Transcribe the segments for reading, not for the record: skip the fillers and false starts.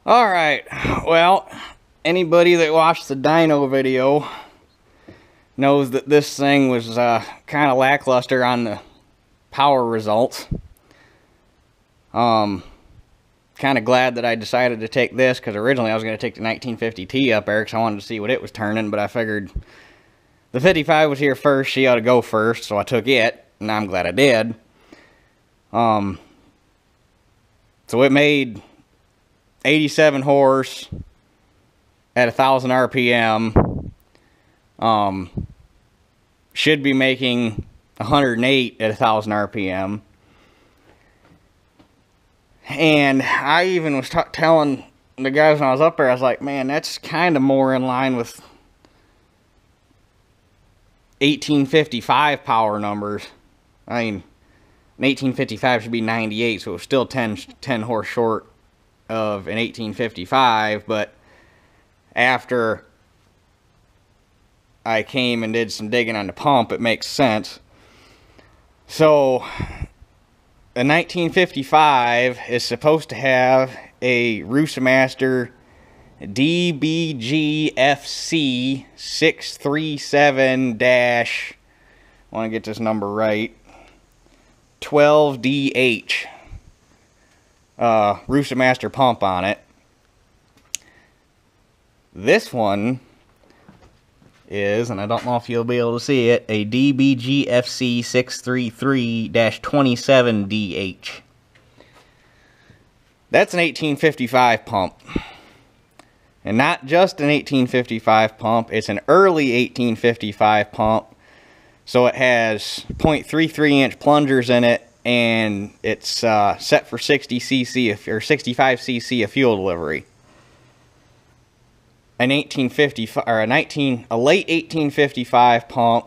Alright, well, anybody that watched the dyno video knows that this thing was kind of lackluster on the power results. Kind of glad that I decided to take this, because originally I was going to take the 1950T up there because I wanted to see what it was turning, but I figured the 55 was here first, she ought to go first, so I took it, and I'm glad I did. So it made 87 horse at 1,000 RPM. Should be making 108 at 1,000 RPM. And I even was telling the guys when I was up there, I was like, man, that's kind of more in line with 1855 power numbers. I mean, an 1855 should be 98, so it was still 10 horse short of an 1855, but after I came and did some digging on the pump, it makes sense. So the 1955 is supposed to have a Roostermaster DBGFC 637 I want to get this number right, 12DH Roostermaster pump on it. This one is, and I don't know if you'll be able to see it, a DBGFC 633-27DH. That's an 1855 pump. And not just an 1855 pump, it's an early 1855 pump. So it has 0.33 inch plungers in it, and it's set for 60 cc or 65 cc of fuel delivery. An 1855 or a late 1855 pump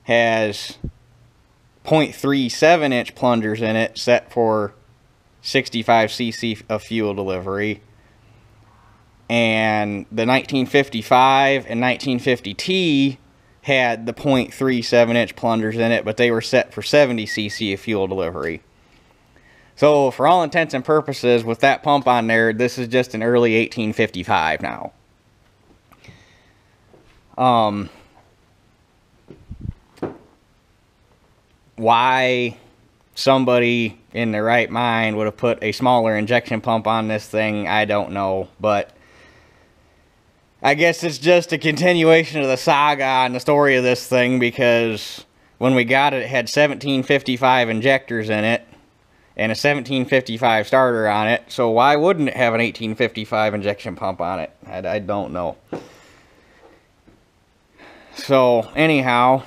has 0.37 inch plungers in it, set for 65 cc of fuel delivery. And the 1955 and 1950T had the 0.37 inch plungers in it, but they were set for 70 cc of fuel delivery. So for all intents and purposes, with that pump on there, this is just an early 1855 now. Why somebody in their right mind would have put a smaller injection pump on this thing, I don't know, but I guess it's just a continuation of the saga on the story of this thing, because when we got it, it had 1755 injectors in it and a 1755 starter on it, so why wouldn't it have an 1855 injection pump on it? I don't know. So anyhow,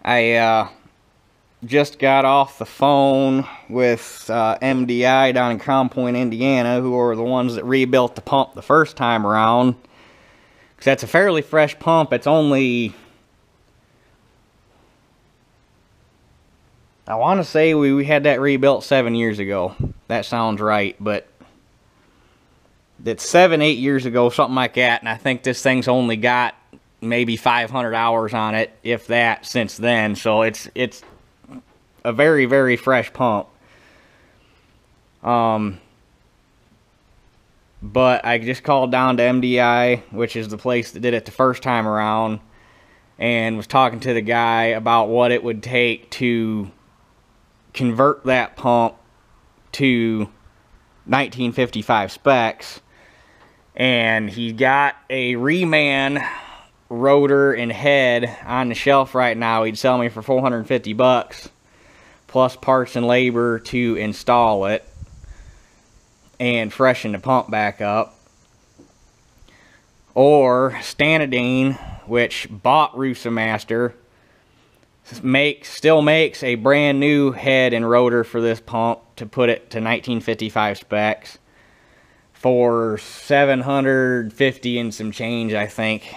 I just got off the phone with MDI down in Crown Point, Indiana, who are the ones that rebuilt the pump the first time around. Because that's a fairly fresh pump. It's only, I want to say we had that rebuilt 7 years ago. That sounds right, but it's 7-8 years ago, something like that, and I think this thing's only got maybe 500 hours on it, if that, since then. So it's a very, very fresh pump. But I just called down to MDI, which is the place that did it the first time around, and was talking to the guy about what it would take to convert that pump to 1955 specs. And he got a reman rotor and head on the shelf right now. He'd sell me for 450 bucks plus parts and labor to install it and freshen the pump back up. Or Stanadine, which bought Roostermaster, still makes a brand new head and rotor for this pump to put it to 1955 specs for $750 and some change, I think,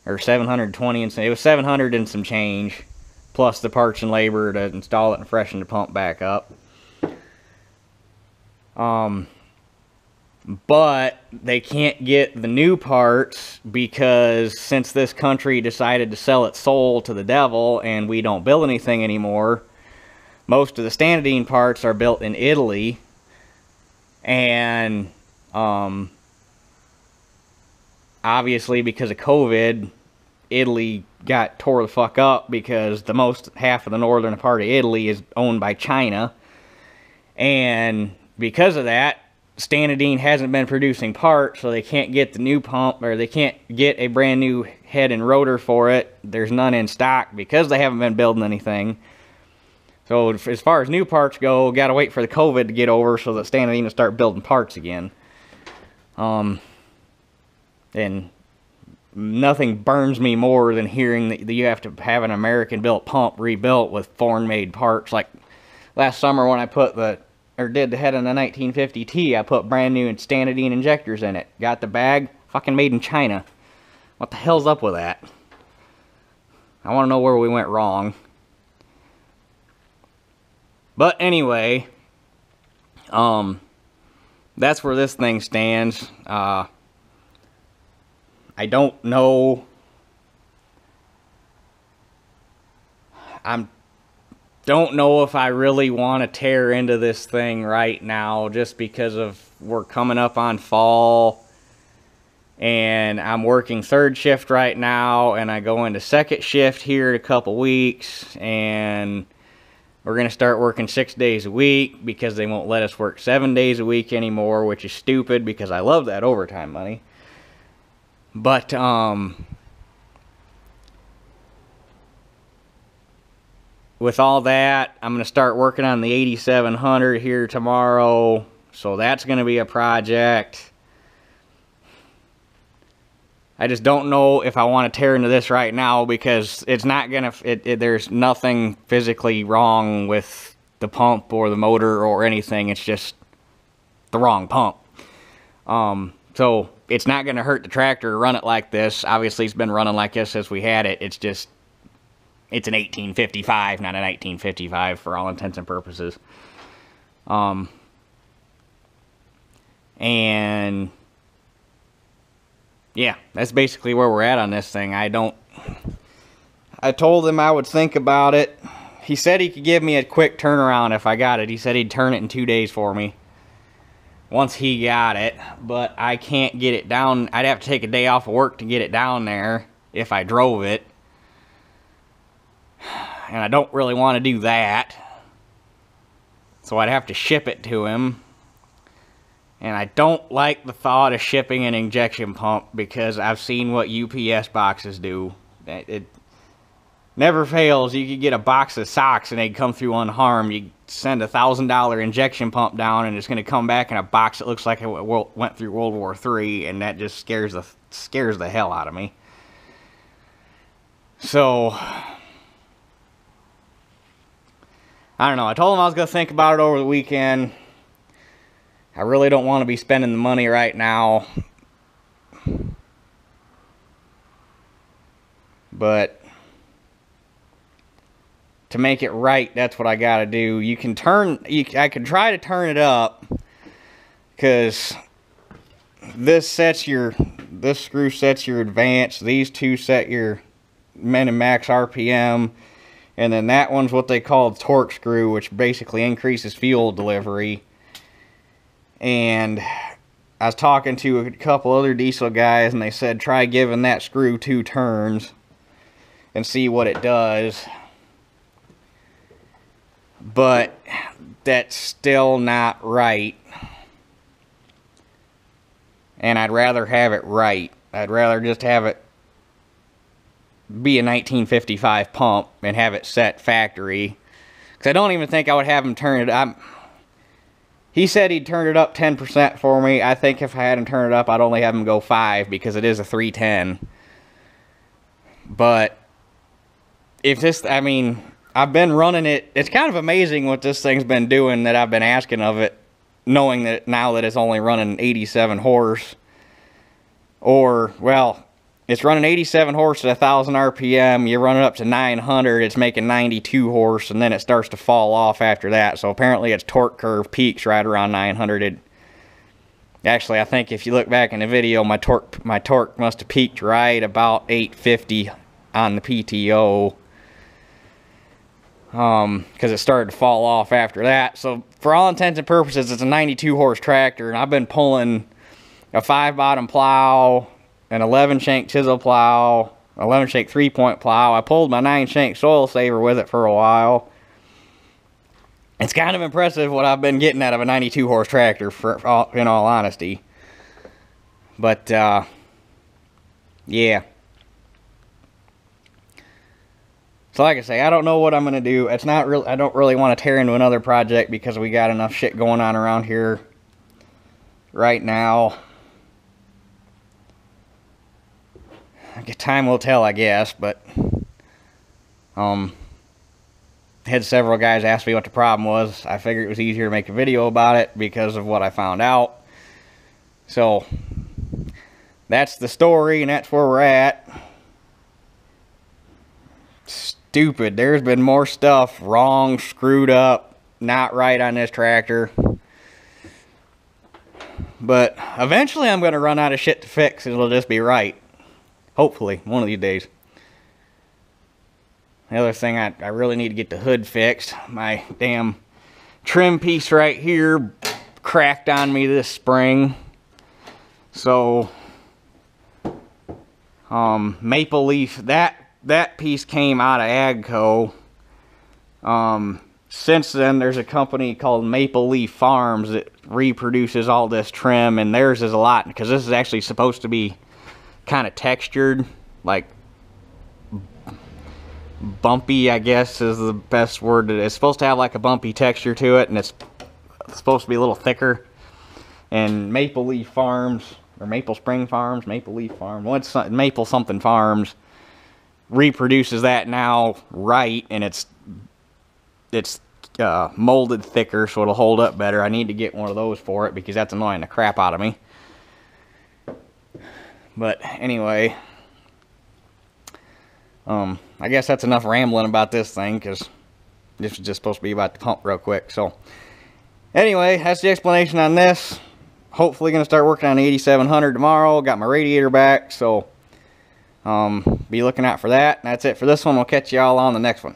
or $720 and some. It was $700 and some change, plus the parts and labor to install it and freshen the pump back up. But they can't get the new parts because since this country decided to sell its soul to the devil and we don't build anything anymore, most of the Stanadine parts are built in Italy. And obviously because of COVID, Italy got tore the fuck up because half of the northern part of Italy is owned by China. And because of that, Stanadine hasn't been producing parts, so they can't get the new pump, or they can't get a brand new head and rotor for it. There's none in stock because they haven't been building anything. So as far as new parts go, gotta wait for the COVID to get over so that Stanadine will start building parts again. And nothing burns me more than hearing that you have to have an American-built pump rebuilt with foreign-made parts. Like last summer when I did the head on the 1950T, I put brand new Stanadine injectors in it. Got the bag, fucking made in China. What the hell's up with that? I want to know where we went wrong. But anyway, that's where this thing stands. I don't know. Don't know if I really want to tear into this thing right now, just because we're coming up on fall, and I'm working third shift right now, and I go into second shift here in a couple weeks, and we're going to start working 6 days a week because they won't let us work 7 days a week anymore, which is stupid because I love that overtime money. But with all that, I'm going to start working on the 8700 here tomorrow. So that's going to be a project. I just don't know if I want to tear into this right now because it's not going to... There's nothing physically wrong with the pump or the motor or anything. It's just the wrong pump. So it's not going to hurt the tractor to run it like this. Obviously, it's been running like this since we had it. It's just... It's an 1855, not a 1955 for all intents and purposes. And yeah, that's basically where we're at on this thing. I told him I would think about it. He said he could give me a quick turnaround if I got it. He said he'd turn it in 2 days for me once he got it, but I can't get it down. I'd have to take a day off of work to get it down there if I drove it. And I don't really want to do that. So I'd have to ship it to him. And I don't like the thought of shipping an injection pump because I've seen what UPS boxes do. It never fails. You could get a box of socks and they'd come through unharmed. You send a $1,000 injection pump down and it's going to come back in a box that looks like it went through World War III, and that just scares the hell out of me. So I don't know. I told him I was going to think about it over the weekend. I really don't want to be spending the money right now. But to make it right, that's what I got to do. I can try to turn it up, because this screw sets your advance. These two set your min and max RPM. And then that one's what they call a torque screw, which basically increases fuel delivery. And I was talking to a couple other diesel guys, and they said try giving that screw 2 turns and see what it does. But that's still not right. And I'd rather have it right. I'd rather just have it be a 1955 pump and have it set factory, because I don't even think I would have him turn it up. He said he'd turn it up 10% for me. I think if I had him turn it up, I'd only have him go 5 because it is a 310. But if this, I mean, I've been running it. It's kind of amazing what this thing's been doing that I've been asking of it, knowing that now that it's only running 87 horse. Or, well, it's running 87 horse at 1,000 RPM. You run it up to 900, it's making 92 horse, and then it starts to fall off after that. So apparently its torque curve peaks right around 900. Actually, I think if you look back in the video, my torque must have peaked right about 850 on the PTO. because it started to fall off after that. So for all intents and purposes, it's a 92 horse tractor, and I've been pulling a 5-bottom plow, an 11-shank chisel plow, 11-shank 3-point plow. I pulled my 9-shank soil saver with it for a while. It's kind of impressive what I've been getting out of a 92 horse tractor, in all honesty. But yeah. So like I say, I don't know what I'm gonna do. It's not real. I don't really want to tear into another project because we got enough shit going on around here right now. Time will tell, I guess. But had several guys ask me what the problem was. I figured it was easier to make a video about it because of what I found out. So that's the story, and that's where we're at. Stupid. There's been more stuff wrong, screwed up, not right on this tractor. But eventually I'm going to run out of shit to fix, and it'll just be right. Hopefully, one of these days. The other thing, I really need to get the hood fixed. My damn trim piece right here cracked on me this spring. So, Maple Leaf, that piece came out of Agco. Since then, there's a company called Maple Leaf Farms that reproduces all this trim, and theirs is a lot, because this is actually supposed to be kind of textured, like bumpy, I guess is the best word. It's supposed to have like a bumpy texture to it, and it's supposed to be a little thicker. And Maple Leaf Farms, or Maple Spring Farms, Maple Leaf Farm, what's Maple something Farms, reproduces that now right, and it's molded thicker, so it'll hold up better. I need to get one of those for it because that's annoying the crap out of me. But anyway, I guess that's enough rambling about this thing, because this is just supposed to be about the pump real quick. So anyway, that's the explanation on this. Hopefully going to start working on the 8700 tomorrow. Got my radiator back, so be looking out for that. And that's it for this one. We'll catch y'all on the next one.